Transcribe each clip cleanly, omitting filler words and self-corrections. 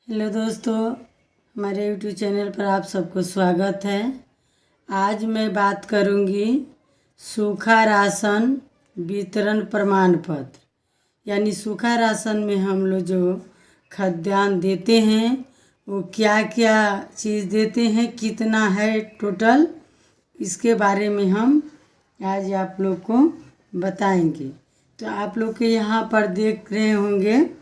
Hello दोस्तों, हमारे YouTube channel पर आप सबको स्वागत है। आज मैं बात करूंगी सूखा राशन वितरण प्रमाण पत्र, यानी सूखा राशन में हम लोग जो खाद्यान्न देते हैं वो क्या क्या चीज़ देते हैं, कितना है टोटल, इसके बारे में हम आज आप लोग को बताएंगे। तो आप लोग के यहाँ पर देख रहे होंगे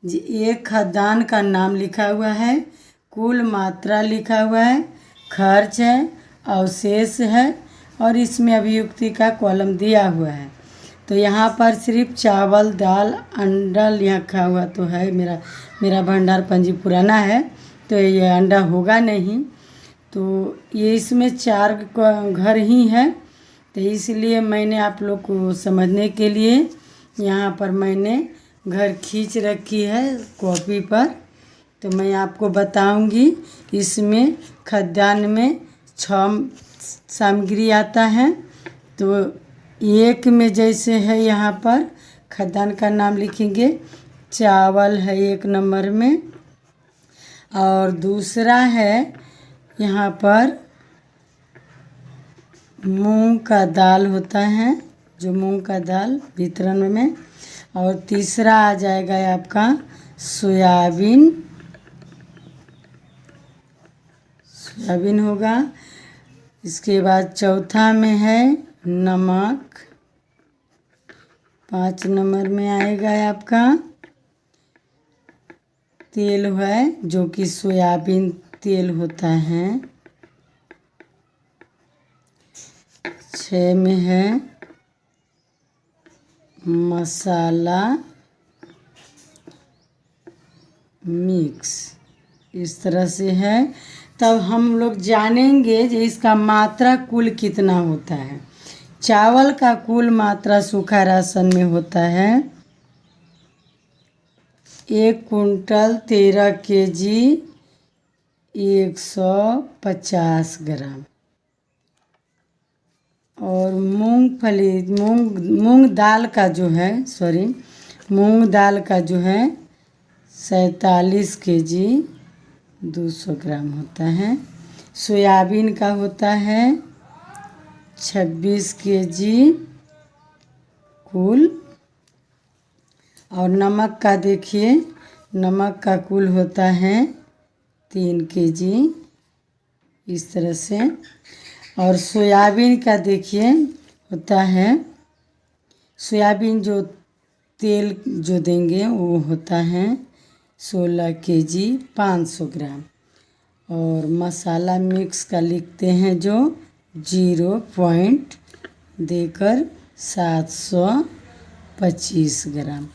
जी, एक खाद्यान्न का नाम लिखा हुआ है, कुल मात्रा लिखा हुआ है, खर्च है, अवशेष है और इसमें अभियुक्ति का कॉलम दिया हुआ है। तो यहाँ पर सिर्फ चावल, दाल, अंडा लिखा हुआ तो है। मेरा भंडार पंजी पुराना है तो ये अंडा होगा नहीं। तो ये इसमें 4 घर ही है, तो इसलिए मैंने आप लोग को समझने के लिए यहाँ पर मैंने घर खींच रखी है कॉपी पर। तो मैं आपको बताऊंगी इसमें खाद्यान्न में 6 सामग्री आता है। तो एक में जैसे है यहाँ पर खाद्यान्न का नाम लिखेंगे, चावल है 1 नंबर में, और दूसरा है यहाँ पर मूंग का दाल होता है, जो मूंग का दाल वितरण में, और तीसरा आ जाएगा आपका सोयाबीन होगा। इसके बाद चौथा में है नमक, 5 नंबर में आएगा आपका तेल है, जो कि सोयाबीन तेल होता है। 6 में है मसाला मिक्स, इस तरह से है। तब हम लोग जानेंगे कि इसका मात्रा कुल कितना होता है। चावल का कुल मात्रा सूखा राशन में होता है 1 कुंटल 13 केजी 150 ग्राम। और मूंग दाल का जो है, मूंग दाल का जो है 47 केजी 200 ग्राम होता है। सोयाबीन का होता है 26 केजी कुल। और नमक का देखिए, नमक का कुल होता है 3 केजी, इस तरह से। और सोयाबीन का देखिए होता है, सोयाबीन जो तेल जो देंगे वो होता है 16 केजी 500 ग्राम। और मसाला मिक्स का लिखते हैं जो 0 देकर 725 ग्राम।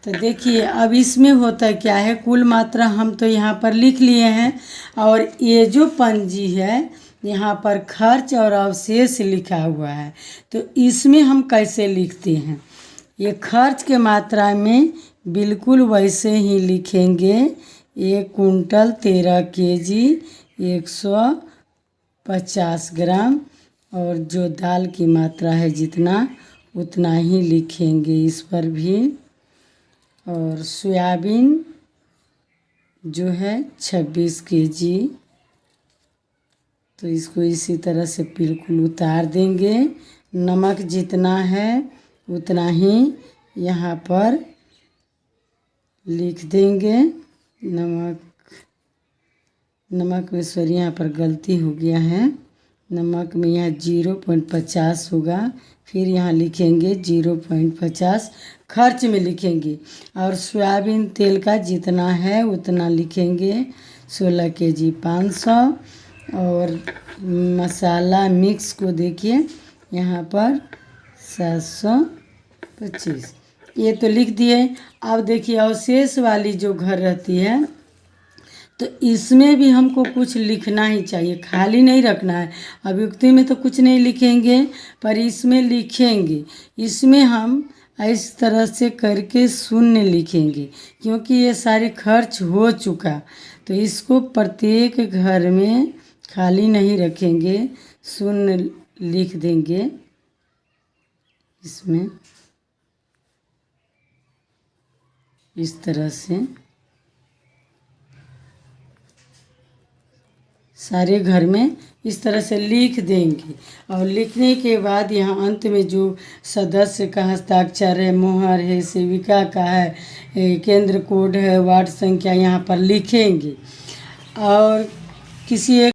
तो देखिए अब इसमें होता क्या है, कुल मात्रा हम तो यहाँ पर लिख लिए हैं, और ये जो पंजी है यहाँ पर खर्च और अवशेष लिखा हुआ है। तो इसमें हम कैसे लिखते हैं, ये खर्च के मात्रा में बिल्कुल वैसे ही लिखेंगे, 1 कुंटल 13 केजी 150 ग्राम, और जो दाल की मात्रा है जितना उतना ही लिखेंगे इस पर भी। और सोयाबीन जो है 26 केजी, तो इसको इसी तरह से बिल्कुल उतार देंगे। नमक जितना है उतना ही यहाँ पर लिख देंगे। नमक में यहाँ पर गलती हो गया है, नमक में यहाँ 0.50 होगा, फिर यहाँ लिखेंगे 0.50 खर्च में लिखेंगे। और सोयाबीन तेल का जितना है उतना लिखेंगे, 16 केजी 500। और मसाला मिक्स को देखिए यहाँ पर 725, ये तो लिख दिए। अब देखिए अवशेष वाली जो घर रहती है, तो इसमें भी हमको कुछ लिखना ही चाहिए, खाली नहीं रखना है। अभियुक्ति में तो कुछ नहीं लिखेंगे, पर इसमें लिखेंगे। इसमें हम इस तरह से करके शून्य लिखेंगे, क्योंकि ये सारे खर्च हो चुका। तो इसको प्रत्येक घर में खाली नहीं रखेंगे, शून्य लिख देंगे इसमें, इस तरह से। सारे घर में इस तरह से लिख देंगे। और लिखने के बाद यहाँ अंत में जो सदस्य का हस्ताक्षर है, मोहर है, सेविका का है, केंद्र कोड है, वार्ड संख्या यहाँ पर लिखेंगे। और किसी एक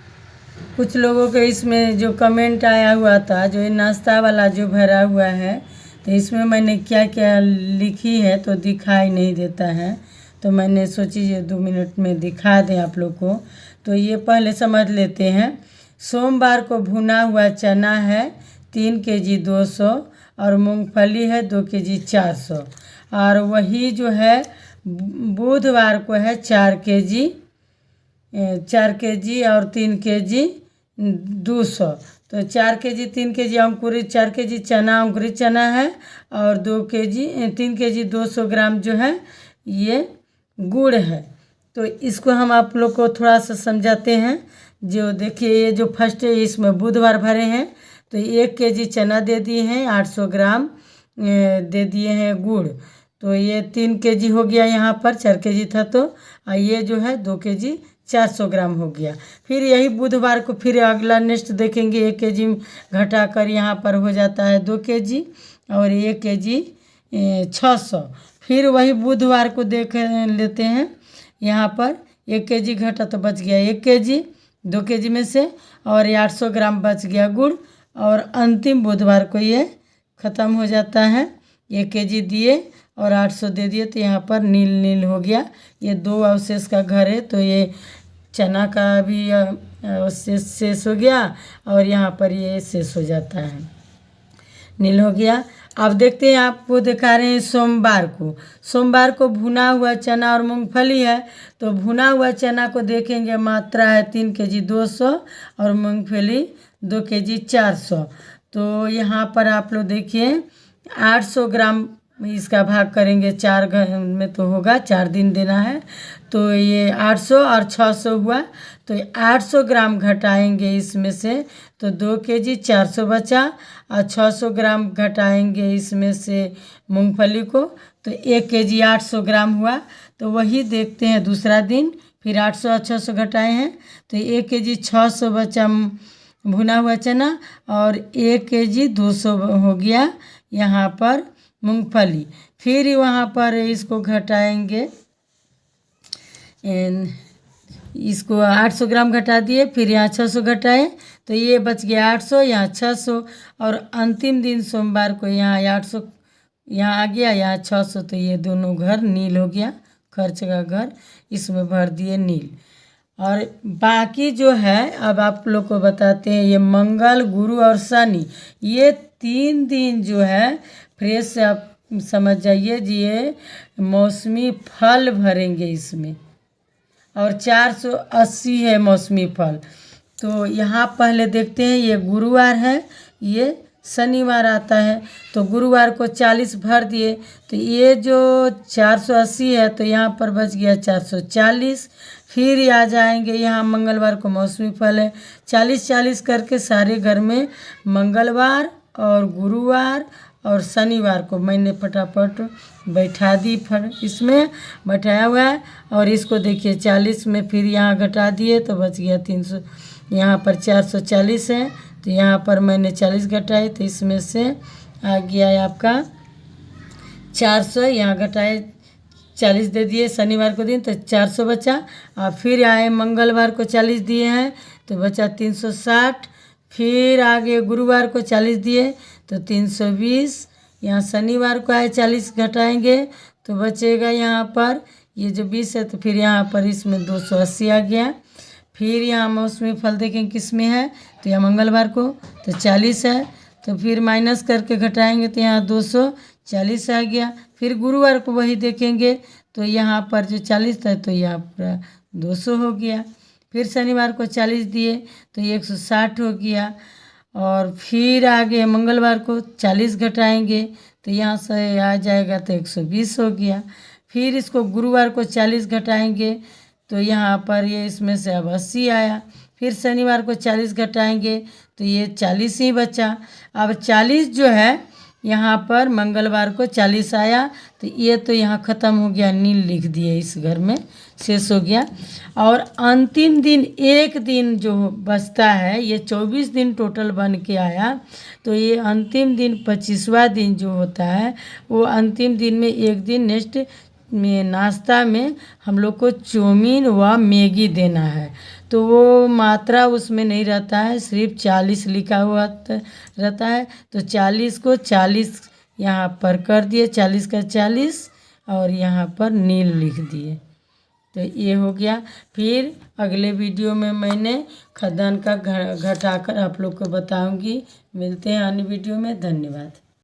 कुछ लोगों के इसमें जो कमेंट आया हुआ था, जो ये नाश्ता वाला जो भरा हुआ है, तो इसमें मैंने क्या क्या लिखी है तो दिखाई नहीं देता है, तो मैंने सोची ये 2 मिनट में दिखा दें आप लोग को। तो ये पहले समझ लेते हैं। सोमवार को भुना हुआ चना है 3 kg 200 और मूंगफली है 2 kg 400। और वही जो है बुधवार को है 4 kg और 3 kg 200। तो 4 kg 3 kg अंकुरित, 4 kg चना अंकुरित चना है और 3 kg 200 ग्राम जो है ये गुड़ है। तो इसको हम आप लोग को थोड़ा सा समझाते हैं। जो देखिए ये जो फर्स्ट है इसमें बुधवार भरे हैं, तो 1 kg चना दे दिए हैं, 800 ग्राम दे दिए हैं गुड़। तो ये 3 kg हो गया, यहाँ पर 4 kg था तो ये जो है 2 kg 400 ग्राम हो गया। फिर यही बुधवार को फिर अगला नेक्स्ट देखेंगे, 1 kg घटा कर यहाँ पर हो जाता है 2 kg और 1 kg 600। फिर वही बुधवार को देख लेते हैं, यहाँ पर 1 kg घटा तो बच गया 1 kg 2 kg में से, और 800 ग्राम बच गया गुड़। और अंतिम बुधवार को ये ख़त्म हो जाता है। 1 kg दिए और 800 दे दिए, तो यहाँ पर नील नील हो गया। ये 2 अवशेष का घर है, तो ये चना का भी अवशेष शेष हो गया और यहाँ पर ये शेष हो जाता है, नील हो गया। अब देखते हैं, आपको दिखा रहे हैं सोमवार को भुना हुआ चना और मूंगफली है। तो भुना हुआ चना को देखेंगे, मात्रा है 3 kg 200 और मूंगफली 2 kg 400। तो यहाँ पर आप लोग देखिए 800 ग्राम इसका भाग करेंगे, 4 घर में तो होगा, 4 दिन देना है। तो ये 800 और 600 हुआ, तो 800 ग्राम घटाएंगे इसमें से, तो 2 kg 400 बचा, और 600 ग्राम घटाएंगे इसमें से मूंगफली को, तो 1 kg 800 ग्राम हुआ। तो वही देखते हैं दूसरा दिन, फिर 800 और 600 घटाए हैं, तो 1 kg 600 बचा भुना हुआ चना और 1 kg 200 हो गया यहाँ पर मूंगफली। फिर वहाँ पर इसको घटाएंगे, इसको 800 ग्राम घटा दिए, फिर यहाँ 600 घटाए, तो ये बच गया 800, यहाँ 600। और अंतिम दिन सोमवार को यहाँ 800 यहाँ आ गया, यहाँ 600, तो ये दोनों घर नील हो गया, खर्च का घर इसमें भर दिए नील। और बाकी जो है अब आप लोग को बताते हैं, ये मंगल गुरु और शनि, ये 3 दिन जो है फ्रेश से आप समझ जाइए जी, ये मौसमी फल भरेंगे इसमें, और 480 है मौसमी फल। तो यहाँ पहले देखते हैं, ये गुरुवार है, ये शनिवार आता है, तो गुरुवार को 40 भर दिए, तो ये जो 480 है तो यहाँ पर बच गया 440। फिर आ जाएंगे यहाँ मंगलवार को मौसमी फल है, 40-40 करके सारे घर में मंगलवार और गुरुवार और शनिवार को मैंने फटाफट बैठा दी, फल इसमें बैठाया हुआ है। और इसको देखिए 40 में फिर यहाँ घटा दिए, तो बच गया 300, यहाँ पर 440 है, तो यहाँ पर मैंने 40 घटाए, तो इसमें से आ गया है आपका 400, यहाँ घटाए 40 दे दिए शनिवार को दिन, तो 400 बचा। और फिर आए मंगलवार को 40 दिए हैं, तो बचा 360। फिर आगे गुरुवार को 40 दिए, तो 320। यहाँ शनिवार को आए 40 घटाएंगे, तो बचेगा यहाँ पर ये जो 20 है, तो फिर यहाँ पर इसमें 280 आ गया। फिर यहाँ मौसमी फल देखें किस में है, तो यहाँ मंगलवार को तो 40 है, तो फिर माइनस करके घटाएंगे, तो यहाँ 240 आ गया। फिर गुरुवार को वही देखेंगे, तो यहाँ पर जो 40 था तो यहाँ पर 200 हो गया। फिर शनिवार को 40 दिए, तो 160 हो गया। और फिर आगे मंगलवार को 40 घटाएंगे, तो यहाँ से आ जाएगा तो 120 हो गया। फिर इसको गुरुवार को 40 घटाएंगे, तो यहाँ पर ये इसमें से अब 80 आया। फिर शनिवार को 40 घटाएंगे, तो ये 40 ही बचा। अब 40 जो है यहाँ पर मंगलवार को 40 आया, तो ये तो यहाँ ख़त्म हो गया, नील लिख दिए, इस घर में शेष हो गया। और अंतिम दिन एक दिन जो बचता है, ये 24 दिन टोटल बन के आया, तो ये अंतिम दिन 25वां दिन जो होता है, वो अंतिम दिन में एक दिन नेक्स्ट में नाश्ता में हम लोग को चाउमीन व मैगी देना है। तो वो मात्रा उसमें नहीं रहता है, सिर्फ 40 लिखा हुआ रहता है। तो 40 को 40 यहाँ पर कर दिए, 40 का 40, और यहाँ पर नील लिख दिए। तो ये हो गया। फिर अगले वीडियो में मैंने खाद्यान्न का घटाकर आप लोग को बताऊंगी। मिलते हैं अन्य वीडियो में। धन्यवाद।